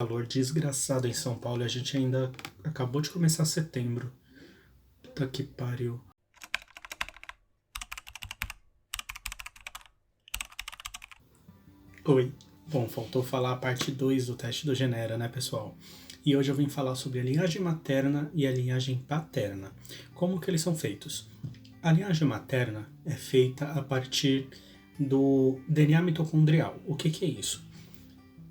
Calor desgraçado em São Paulo e a gente ainda acabou de começar setembro. Puta que pariu. Oi. Bom, faltou falar a parte 2 do teste do Genera, né, pessoal? E hoje eu vim falar sobre a linhagem materna e a linhagem paterna. Como que eles são feitos? A linhagem materna é feita a partir do DNA mitocondrial. O que é isso?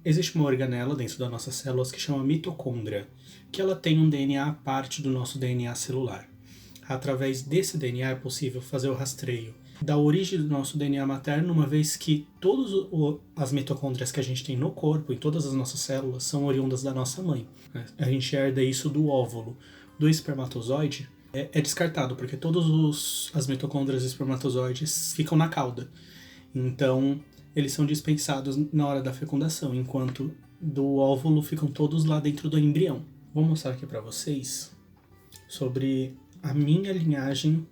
Existe uma organela dentro das nossas células que chama mitocôndria, que ela tem um DNA à parte do nosso DNA celular. Através desse DNA é possível fazer o rastreio da origem do nosso DNA materno, uma vez que todas as mitocôndrias que a gente tem no corpo, em todas as nossas células, são oriundas da nossa mãe. A gente herda isso do óvulo. Do espermatozoide é descartado, porque todas as mitocôndrias e espermatozoides ficam na cauda. Então, eles são dispensados na hora da fecundação, enquanto do óvulo ficam todos lá dentro do embrião. Vou mostrar aqui para vocês sobre a minha linhagem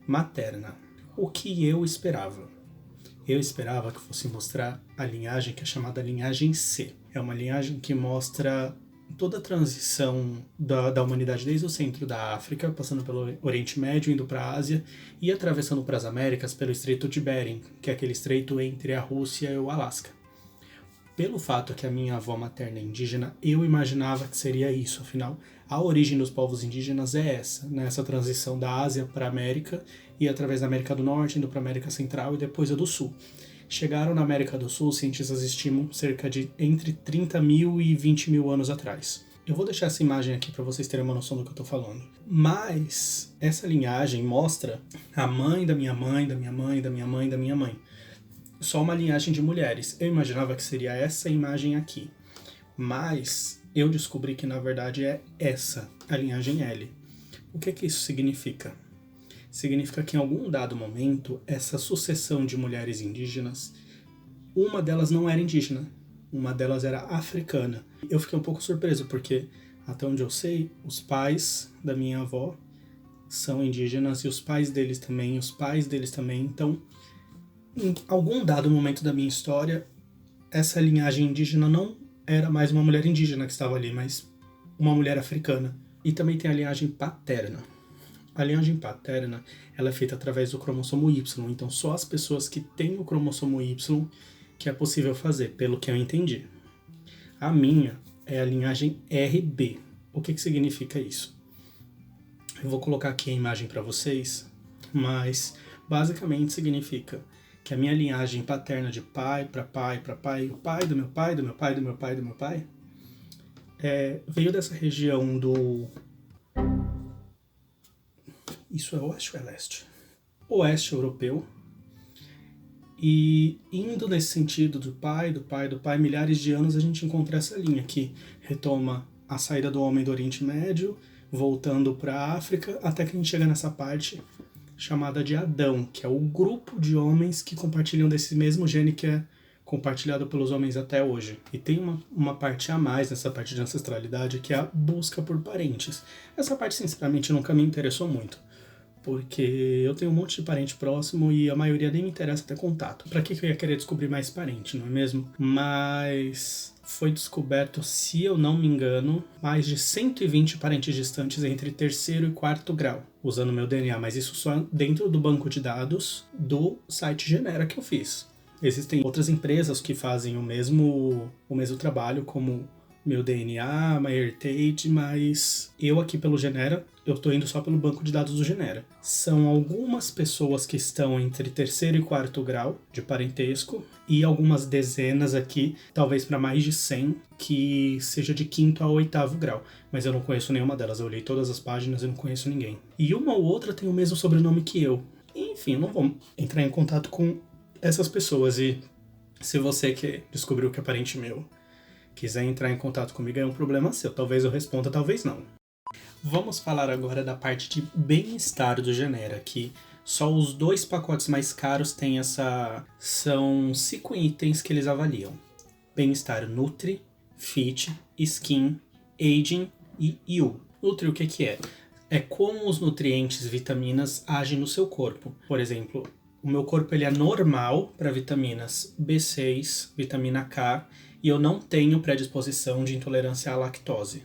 materna. O que eu esperava? Eu esperava que fosse mostrar a linhagem que é chamada linhagem C. É uma linhagem que mostra toda a transição da humanidade desde o centro da África, passando pelo Oriente Médio, indo para a Ásia e atravessando para as Américas pelo Estreito de Bering, que é aquele estreito entre a Rússia e o Alasca. Pelo fato que a minha avó materna é indígena, eu imaginava que seria isso. Afinal, a origem dos povos indígenas é essa, né? Essa transição da Ásia para a América e através da América do Norte, indo para a América Central e depois a do Sul. Chegaram na América do Sul, cientistas estimam, cerca de entre 30 mil e 20 mil anos atrás. Eu vou deixar essa imagem aqui para vocês terem uma noção do que eu estou falando. Mas essa linhagem mostra a mãe da minha mãe, da minha mãe, da minha mãe, da minha mãe. Só uma linhagem de mulheres. Eu imaginava que seria essa imagem aqui. Mas eu descobri que na verdade é essa, a linhagem L. O que isso significa? Significa que em algum dado momento, essa sucessão de mulheres indígenas, uma delas não era indígena, uma delas era africana. Eu fiquei um pouco surpreso, porque até onde eu sei, os pais da minha avó são indígenas e os pais deles também. Então, em algum dado momento da minha história, essa linhagem indígena não era mais uma mulher indígena que estava ali, mas uma mulher africana. E também tem a linhagem paterna. A linhagem paterna ela é feita através do cromossomo Y, então só as pessoas que têm o cromossomo Y que é possível fazer, pelo que eu entendi. A minha é a linhagem RB. O que significa isso? Eu vou colocar aqui a imagem para vocês, mas basicamente significa que a minha linhagem paterna de pai para pai para pai, o pai do meu pai, do meu pai, do meu pai, do meu pai, veio dessa região do... Isso é oeste ou é leste? Oeste europeu. E indo nesse sentido do pai, do pai, do pai, milhares de anos a gente encontra essa linha que retoma a saída do homem do Oriente Médio, voltando para a África, até que a gente chega nessa parte chamada de Adão, que é o grupo de homens que compartilham desse mesmo gene que é compartilhado pelos homens até hoje. E tem uma parte a mais nessa parte de ancestralidade, que é a busca por parentes. Essa parte, sinceramente, nunca me interessou muito, porque eu tenho um monte de parente próximo e a maioria nem me interessa ter contato. Pra que eu ia querer descobrir mais parente, não é mesmo? Mas foi descoberto, se eu não me engano, mais de 120 parentes distantes entre terceiro e quarto grau, usando meu DNA, mas isso só dentro do banco de dados do site Genera que eu fiz. Existem outras empresas que fazem o mesmo trabalho, como meu DNA, MyHeritage, mas eu aqui pelo Genera, eu tô indo só pelo banco de dados do Genera. São algumas pessoas que estão entre terceiro e quarto grau de parentesco e algumas dezenas aqui, talvez para mais de 100, que seja de quinto a oitavo grau. Mas eu não conheço nenhuma delas, eu olhei todas as páginas e não conheço ninguém. E uma ou outra tem o mesmo sobrenome que eu. Enfim, eu não vou entrar em contato com essas pessoas, e se você que descobriu que é parente meu quiser entrar em contato comigo, é um problema seu. Talvez eu responda, talvez não. Vamos falar agora da parte de bem-estar do Genera, que só os 2 pacotes mais caros têm essa... São 5 itens que eles avaliam. Bem-estar Nutri, Fit, Skin, Aging e You. Nutri o que é? É como os nutrientes, vitaminas, agem no seu corpo. Por exemplo, o meu corpo ele é normal para vitaminas B6, vitamina K e eu não tenho predisposição de intolerância à lactose.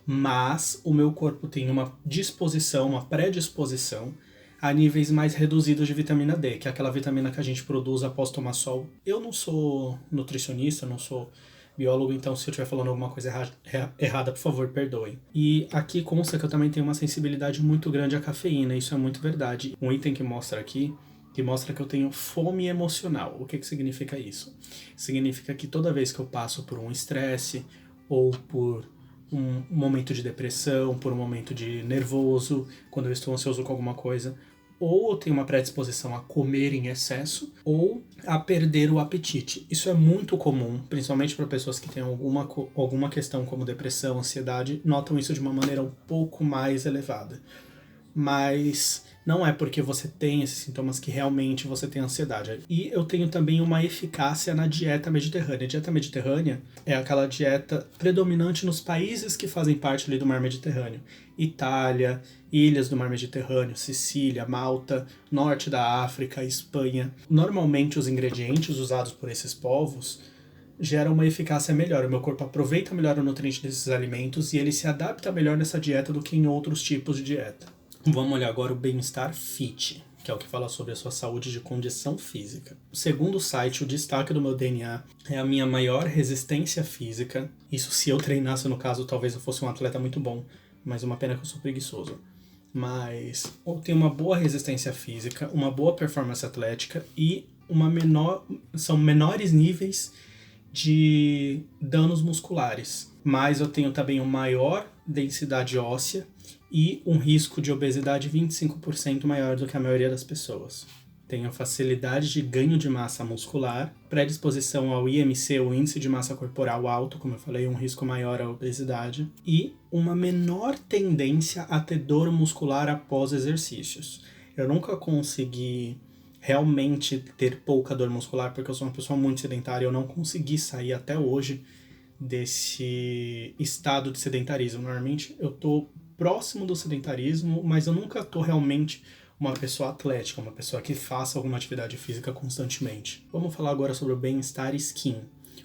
Mas o meu corpo tem uma disposição, uma predisposição a níveis mais reduzidos de vitamina D, que é aquela vitamina que a gente produz após tomar sol. Eu não sou nutricionista, não sou biólogo, então se eu estiver falando alguma coisa errada, por favor, perdoem. E aqui consta que eu também tenho uma sensibilidade muito grande à cafeína, isso é muito verdade. Um item que mostra aqui, que mostra que eu tenho fome emocional. O que significa isso? Significa que toda vez que eu passo por um estresse ou por um momento de depressão, por um momento de nervoso, quando eu estou ansioso com alguma coisa, ou eu tenho uma predisposição a comer em excesso ou a perder o apetite. Isso é muito comum, principalmente para pessoas que têm alguma questão como depressão, ansiedade, notam isso de uma maneira um pouco mais elevada. Mas não é porque você tem esses sintomas que realmente você tem ansiedade. E eu tenho também uma eficácia na dieta mediterrânea. A dieta mediterrânea é aquela dieta predominante nos países que fazem parte ali do mar Mediterrâneo. Itália, ilhas do mar Mediterrâneo, Sicília, Malta, norte da África, Espanha. Normalmente os ingredientes usados por esses povos geram uma eficácia melhor. O meu corpo aproveita melhor o nutriente desses alimentos e ele se adapta melhor nessa dieta do que em outros tipos de dieta. Vamos olhar agora o bem-estar fit, que é o que fala sobre a sua saúde de condição física. Segundo o site, o destaque do meu DNA é a minha maior resistência física. Isso se eu treinasse, no caso, talvez eu fosse um atleta muito bom, mas uma pena que eu sou preguiçoso. Mas eu tenho uma boa resistência física, uma boa performance atlética e são menores níveis de danos musculares. Mas eu tenho também uma maior densidade óssea e um risco de obesidade 25% maior do que a maioria das pessoas. Tenho facilidade de ganho de massa muscular, predisposição ao IMC, o índice de massa corporal alto, como eu falei, um risco maior à obesidade, e uma menor tendência a ter dor muscular após exercícios. Eu nunca consegui realmente ter pouca dor muscular, porque eu sou uma pessoa muito sedentária, eu não consegui sair até hoje desse estado de sedentarismo. Normalmente eu tô próximo do sedentarismo, mas eu nunca tô realmente uma pessoa atlética, uma pessoa que faça alguma atividade física constantemente. Vamos falar agora sobre o bem-estar skin.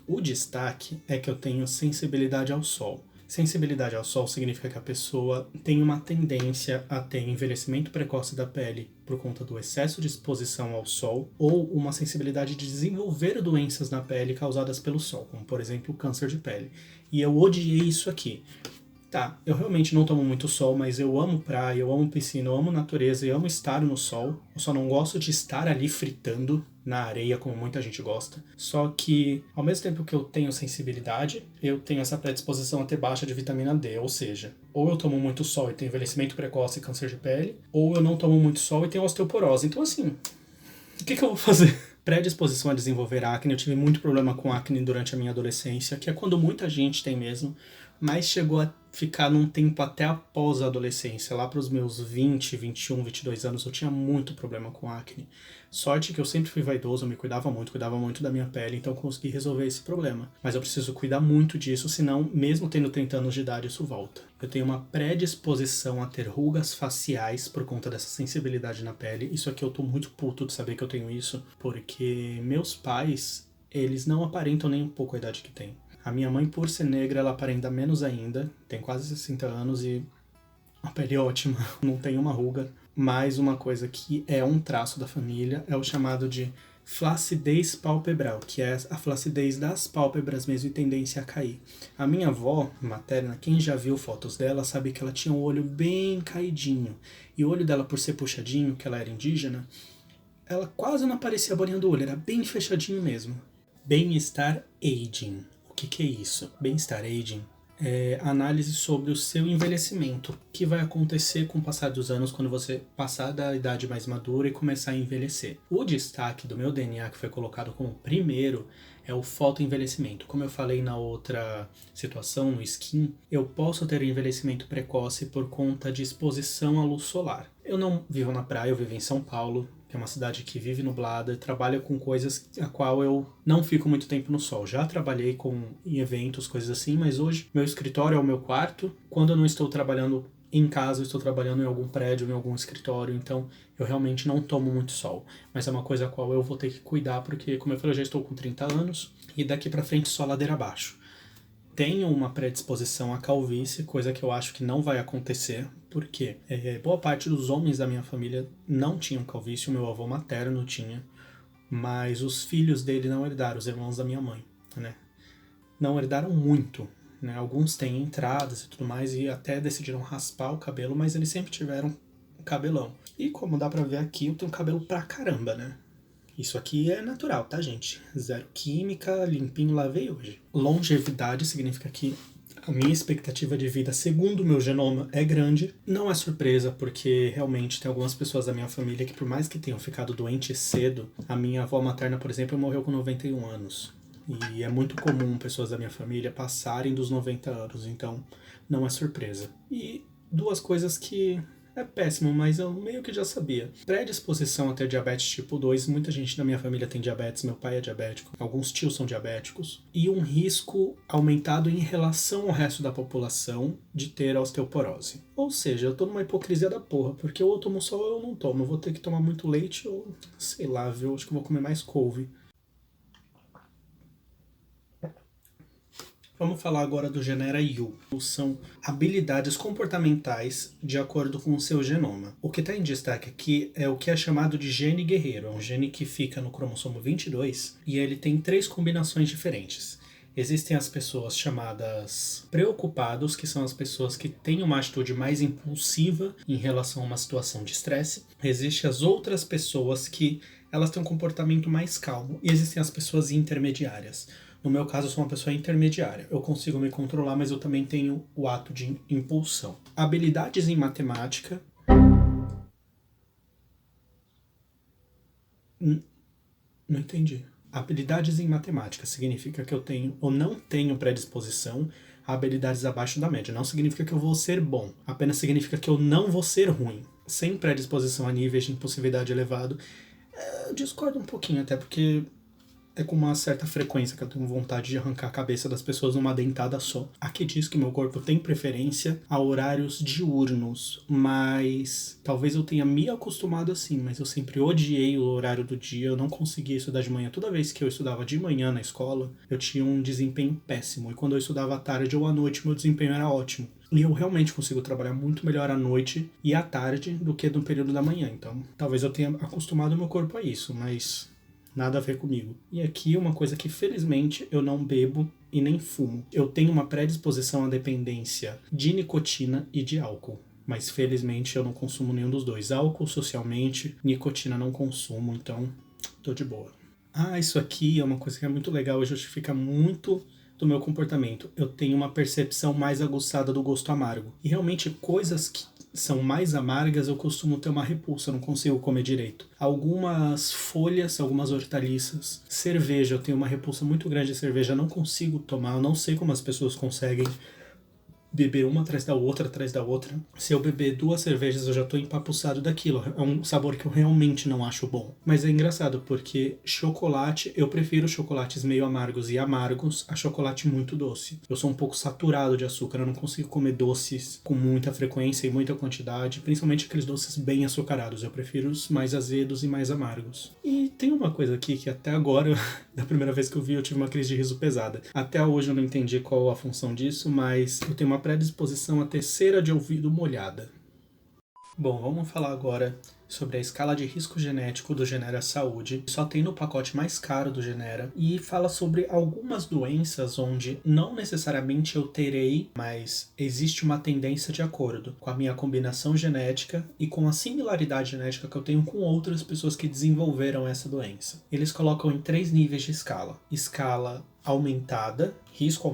O destaque é que eu tenho sensibilidade ao sol. Sensibilidade ao sol significa que a pessoa tem uma tendência a ter envelhecimento precoce da pele por conta do excesso de exposição ao sol ou uma sensibilidade de desenvolver doenças na pele causadas pelo sol, como por exemplo o câncer de pele. E eu odiei isso aqui. Tá, eu realmente não tomo muito sol, mas eu amo praia, eu amo piscina, eu amo natureza, eu amo estar no sol. Eu só não gosto de estar ali fritando na areia, como muita gente gosta. Só que, ao mesmo tempo que eu tenho sensibilidade, eu tenho essa predisposição a ter baixa de vitamina D. Ou seja, ou eu tomo muito sol e tenho envelhecimento precoce e câncer de pele, ou eu não tomo muito sol e tenho osteoporose. Então, assim, o que eu vou fazer? Predisposição a desenvolver acne. Eu tive muito problema com acne durante a minha adolescência, que é quando muita gente tem mesmo, mas chegou a ficar num tempo até após a adolescência. Lá para os meus 20, 21, 22 anos, eu tinha muito problema com acne. Sorte que eu sempre fui vaidoso, eu me cuidava muito da minha pele, então consegui resolver esse problema. Mas eu preciso cuidar muito disso, senão, mesmo tendo 30 anos de idade, isso volta. Eu tenho uma predisposição a ter rugas faciais por conta dessa sensibilidade na pele. Isso aqui eu tô muito puto de saber que eu tenho isso, porque meus pais, eles não aparentam nem um pouco a idade que têm. A minha mãe, por ser negra, ela aparenta menos ainda, tem quase 60 anos e a pele é ótima, não tem uma ruga. Mais uma coisa que é um traço da família é o chamado de flacidez palpebral, que é a flacidez das pálpebras mesmo e tendência a cair. A minha avó materna, quem já viu fotos dela, sabe que ela tinha um olho bem caidinho. E o olho dela, por ser puxadinho, que ela era indígena, ela quase não aparecia a bolinha do olho, era bem fechadinho mesmo. Bem-estar aging. O que é isso? Bem-estar aging é análise sobre o seu envelhecimento, que vai acontecer com o passar dos anos quando você passar da idade mais madura e começar a envelhecer. O destaque do meu DNA, que foi colocado como primeiro, é o fotoenvelhecimento. Como eu falei na outra situação, no skin, eu posso ter envelhecimento precoce por conta de exposição à luz solar. Eu não vivo na praia, eu vivo em São Paulo, que é uma cidade que vive nublada, trabalha com coisas a qual eu não fico muito tempo no sol. Já trabalhei em eventos, coisas assim, mas hoje meu escritório é o meu quarto. Quando eu não estou trabalhando em casa, eu estou trabalhando em algum prédio, em algum escritório, então eu realmente não tomo muito sol. Mas é uma coisa a qual eu vou ter que cuidar, porque, como eu falei, eu já estou com 30 anos, e daqui pra frente só ladeira abaixo. Tenho uma predisposição à calvície, coisa que eu acho que não vai acontecer, porque boa parte dos homens da minha família não tinham calvície, o meu avô materno tinha, mas os filhos dele não herdaram, os irmãos da minha mãe, né? Não herdaram muito, né? Alguns têm entradas e tudo mais e até decidiram raspar o cabelo, mas eles sempre tiveram um cabelão. E como dá pra ver aqui, eu tenho cabelo pra caramba, né? Isso aqui é natural, tá, gente? Zero química, limpinho, lavei hoje. Longevidade significa que a minha expectativa de vida, segundo o meu genoma, é grande. Não é surpresa, porque realmente tem algumas pessoas da minha família que, por mais que tenham ficado doentes cedo, a minha avó materna, por exemplo, morreu com 91 anos. E é muito comum pessoas da minha família passarem dos 90 anos, então não é surpresa. E duas coisas que é péssimo, mas eu meio que já sabia. Predisposição a ter diabetes tipo 2, muita gente da minha família tem diabetes, meu pai é diabético, alguns tios são diabéticos. E um risco aumentado em relação ao resto da população de ter osteoporose. Ou seja, eu tô numa hipocrisia da porra, porque ou eu tomo sol ou eu não tomo. Eu vou ter que tomar muito leite ou, sei lá, viu? Acho que eu vou comer mais couve. Vamos falar agora do genera U. São habilidades comportamentais de acordo com o seu genoma. O que está em destaque aqui é o que é chamado de gene guerreiro. É um gene que fica no cromossomo 22 e ele tem 3 combinações diferentes. Existem as pessoas chamadas preocupados, que são as pessoas que têm uma atitude mais impulsiva em relação a uma situação de estresse. Existem as outras pessoas que elas têm um comportamento mais calmo. E existem as pessoas intermediárias. No meu caso, eu sou uma pessoa intermediária. Eu consigo me controlar, mas eu também tenho o ato de impulsão. Habilidades em matemática. Não entendi. Habilidades em matemática significa que eu tenho ou não tenho predisposição a habilidades abaixo da média. Não significa que eu vou ser bom. Apenas significa que eu não vou ser ruim. Sem predisposição a níveis de impulsividade elevado. Eu discordo um pouquinho, até porque é com uma certa frequência que eu tenho vontade de arrancar a cabeça das pessoas numa dentada só. Aqui diz que meu corpo tem preferência a horários diurnos, mas talvez eu tenha me acostumado assim, mas eu sempre odiei o horário do dia, eu não conseguia estudar de manhã. Toda vez que eu estudava de manhã na escola, eu tinha um desempenho péssimo, e quando eu estudava à tarde ou à noite, meu desempenho era ótimo. E eu realmente consigo trabalhar muito melhor à noite e à tarde do que no período da manhã, então talvez eu tenha acostumado meu corpo a isso, mas nada a ver comigo. E aqui uma coisa que felizmente eu não bebo e nem fumo. Eu tenho uma predisposição à dependência de nicotina e de álcool. Mas felizmente eu não consumo nenhum dos dois. Álcool socialmente, nicotina não consumo, então tô de boa. Ah, isso aqui é uma coisa que é muito legal e justifica muito do meu comportamento. Eu tenho uma percepção mais aguçada do gosto amargo. E realmente coisas que são mais amargas, eu costumo ter uma repulsa, eu não consigo comer direito. Algumas folhas, algumas hortaliças, cerveja, eu tenho uma repulsa muito grande de cerveja, eu não consigo tomar, eu não sei como as pessoas conseguem beber uma atrás da outra, atrás da outra. Se eu beber 2 cervejas, eu já tô empapuçado daquilo. É um sabor que eu realmente não acho bom. Mas é engraçado, porque chocolate, eu prefiro chocolates meio amargos e amargos a chocolate muito doce. Eu sou um pouco saturado de açúcar, eu não consigo comer doces com muita frequência e muita quantidade, principalmente aqueles doces bem açucarados. Eu prefiro os mais azedos e mais amargos. E tem uma coisa aqui que até agora, da primeira vez que eu vi, eu tive uma crise de riso pesada. Até hoje eu não entendi qual a função disso, mas eu tenho uma predisposição à ter cera de ouvido molhada. Bom, vamos falar agora sobre a escala de risco genético do Genera Saúde. Só tem no pacote mais caro do Genera e fala sobre algumas doenças onde não necessariamente eu terei, mas existe uma tendência de acordo com a minha combinação genética e com a similaridade genética que eu tenho com outras pessoas que desenvolveram essa doença. Eles colocam em 3 níveis de escala. Escala aumentada, risco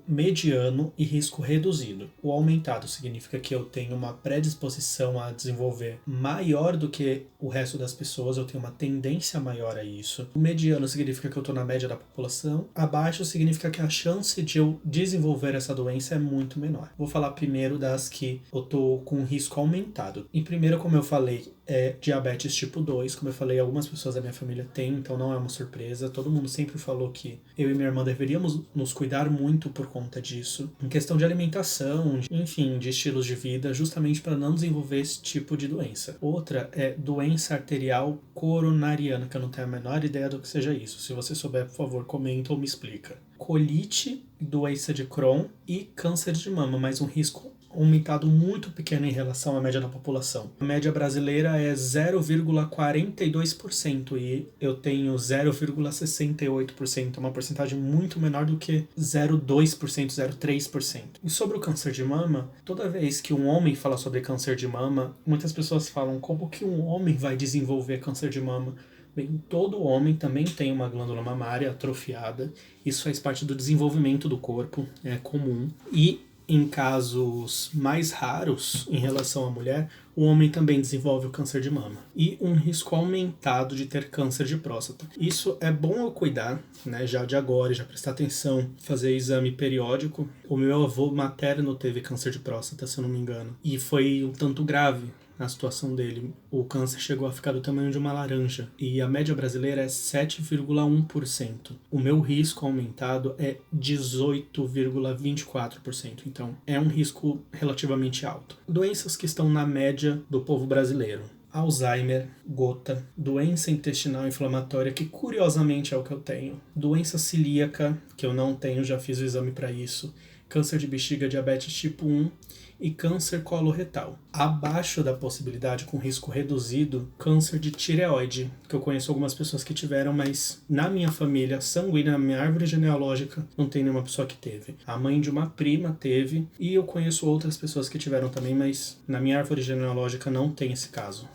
mediano e risco reduzido. O aumentado significa que eu tenho uma predisposição a desenvolver maior do que o resto das pessoas, eu tenho uma tendência maior a isso. O mediano significa que eu estou na média da população. Abaixo significa que a chance de eu desenvolver essa doença é muito menor. Vou falar primeiro das que eu estou com risco aumentado. E primeiro, como eu falei, é diabetes tipo 2. Como eu falei, algumas pessoas da minha família têm, então não é uma surpresa. Todo mundo sempre falou que eu e minha irmã deveríamos deveríamos nos cuidar muito por conta disso, em questão de alimentação, enfim, de estilos de vida, justamente para não desenvolver esse tipo de doença. Outra é doença arterial coronariana, que eu não tenho a menor ideia do que seja isso. Se você souber, por favor, comenta ou me explica. Colite, doença de Crohn e câncer de mama, mas um risco aumentado muito pequeno em relação à média da população. A média brasileira é 0,42% e eu tenho 0,68%, uma porcentagem muito menor do que 0,2%, 0,3%. E sobre o câncer de mama, toda vez que um homem fala sobre câncer de mama, muitas pessoas falam como que um homem vai desenvolver câncer de mama. Bem, todo homem também tem uma glândula mamária atrofiada, isso faz parte do desenvolvimento do corpo, é comum. E em casos mais raros em relação à mulher, o homem também desenvolve o câncer de mama. E um risco aumentado de ter câncer de próstata. Isso é bom eu cuidar, né, já de agora, já prestar atenção, fazer exame periódico. O meu avô materno teve câncer de próstata, se eu não me engano, e foi um tanto grave a situação dele. O câncer chegou a ficar do tamanho de uma laranja e a média brasileira é 7,1%. O meu risco aumentado é 18,24%, então é um risco relativamente alto. Doenças que estão na média do povo brasileiro: Alzheimer, gota, doença intestinal inflamatória, que curiosamente é o que eu tenho, doença celíaca, que eu não tenho, já fiz o exame para isso, câncer de bexiga, diabetes tipo 1 e câncer coloretal. Abaixo da possibilidade, com risco reduzido, câncer de tireoide, que eu conheço algumas pessoas que tiveram, mas na minha família sanguínea, na minha árvore genealógica, não tem nenhuma pessoa que teve. A mãe de uma prima teve, e eu conheço outras pessoas que tiveram também, mas na minha árvore genealógica não tem esse caso.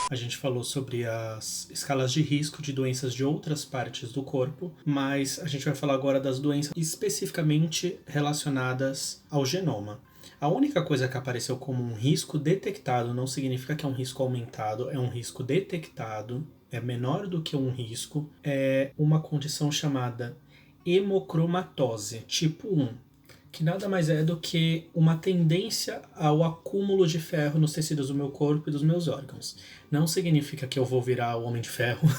A gente falou sobre as escalas de risco de doenças de outras partes do corpo, mas a gente vai falar agora das doenças especificamente relacionadas ao genoma. A única coisa que apareceu como um risco detectado não significa que é um risco aumentado, é um risco detectado, é menor do que um risco, é uma condição chamada hemocromatose tipo 1, que nada mais é do que uma tendência ao acúmulo de ferro nos tecidos do meu corpo e dos meus órgãos. Não significa que eu vou virar o Homem de Ferro,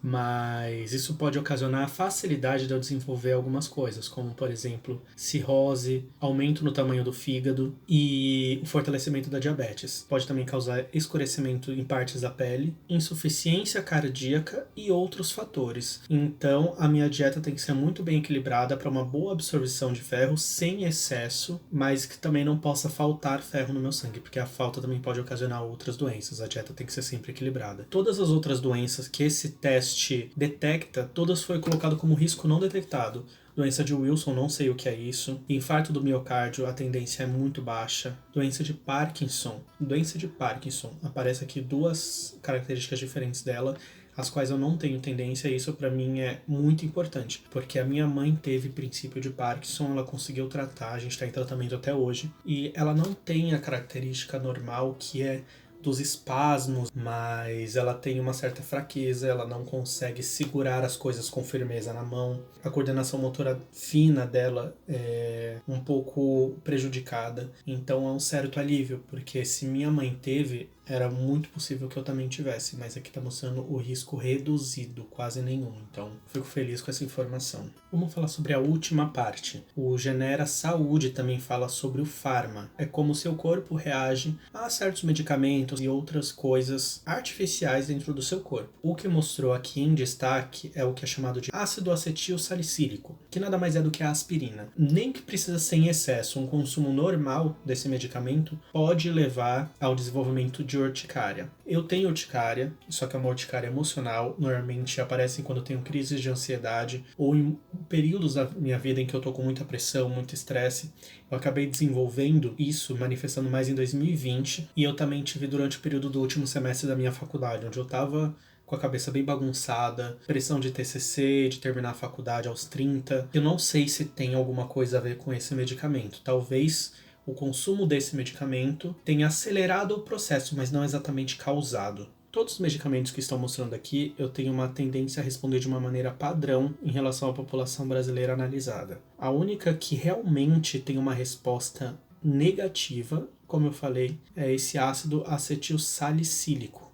mas isso pode ocasionar a facilidade de eu desenvolver algumas coisas, como, por exemplo, cirrose, aumento no tamanho do fígado e o fortalecimento da diabetes. Pode também causar escurecimento em partes da pele, insuficiência cardíaca e outros fatores. Então, a minha dieta tem que ser muito bem equilibrada para uma boa absorção de ferro, sem excesso, mas que também não possa faltar ferro no meu sangue, porque a falta também pode ocasionar outras doenças. A dieta tem que ser sempre equilibrada. Todas as outras doenças que esse teste detecta, todas foi colocado como risco não detectado. Doença de Wilson, não sei o que é isso. Infarto do miocárdio, a tendência é muito baixa. Doença de Parkinson. Doença de Parkinson. Aparece aqui duas características diferentes dela, as quais eu não tenho tendência, e isso para mim é muito importante, porque a minha mãe teve princípio de Parkinson, ela conseguiu tratar, a gente está em tratamento até hoje, e ela não tem a característica normal que é dos espasmos, mas ela tem uma certa fraqueza, ela não consegue segurar as coisas com firmeza na mão. A coordenação motora fina dela é um pouco prejudicada, então é um certo alívio, porque se minha mãe teve, era muito possível que eu também tivesse, mas aqui está mostrando o risco reduzido, quase nenhum, então fico feliz com essa informação. Vamos falar sobre a última parte. O Genera Saúde também fala sobre o Pharma. É como o seu corpo reage a certos medicamentos e outras coisas artificiais dentro do seu corpo. O que mostrou aqui em destaque é o que é chamado de ácido acetil salicílico, que nada mais é do que a aspirina. Nem que precisa ser em excesso, um consumo normal desse medicamento pode levar ao desenvolvimento de urticária. Eu tenho urticária, só que é uma urticária emocional, normalmente aparece quando eu tenho crises de ansiedade ou em períodos da minha vida em que eu tô com muita pressão, muito estresse. Eu acabei desenvolvendo isso, manifestando mais em 2020, e eu também tive durante o período do último semestre da minha faculdade, onde eu tava com a cabeça bem bagunçada, pressão de TCC, de terminar a faculdade aos 30. Eu não sei se tem alguma coisa a ver com esse medicamento. Talvez o consumo desse medicamento tenha acelerado o processo, mas não exatamente causado. Todos os medicamentos que estão mostrando aqui, eu tenho uma tendência a responder de uma maneira padrão em relação à população brasileira analisada. A única que realmente tem uma resposta negativa, como eu falei, é esse ácido acetil salicílico,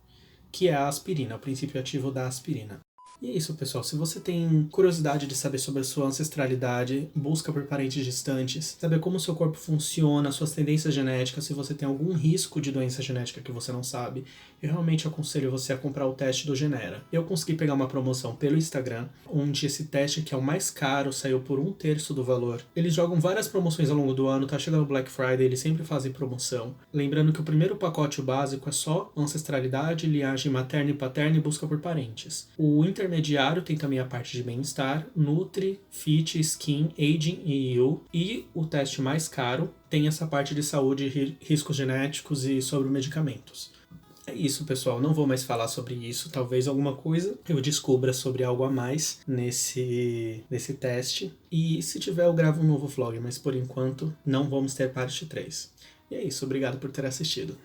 que é a aspirina, o princípio ativo da aspirina. E é isso, pessoal. Se você tem curiosidade de saber sobre a sua ancestralidade, busca por parentes distantes, saber como o seu corpo funciona, suas tendências genéticas, se você tem algum risco de doença genética que você não sabe, eu realmente aconselho você a comprar o teste do Genera. Eu consegui pegar uma promoção pelo Instagram, onde esse teste, que é o mais caro, saiu por 1/3 do valor. Eles jogam várias promoções ao longo do ano, tá chegando o Black Friday, eles sempre fazem promoção. Lembrando que o primeiro pacote, o básico, é só ancestralidade, linhagem materna e paterna e busca por parentes. O intermediário tem também a parte de bem-estar, Nutri, Fit, Skin, Aging e You. E o teste mais caro tem essa parte de saúde, riscos genéticos e sobre medicamentos. É isso, pessoal. Não vou mais falar sobre isso. Talvez alguma coisa eu descubra sobre algo a mais nesse teste. E se tiver, eu gravo um novo vlog, mas por enquanto não vamos ter parte 3. E é isso. Obrigado por ter assistido.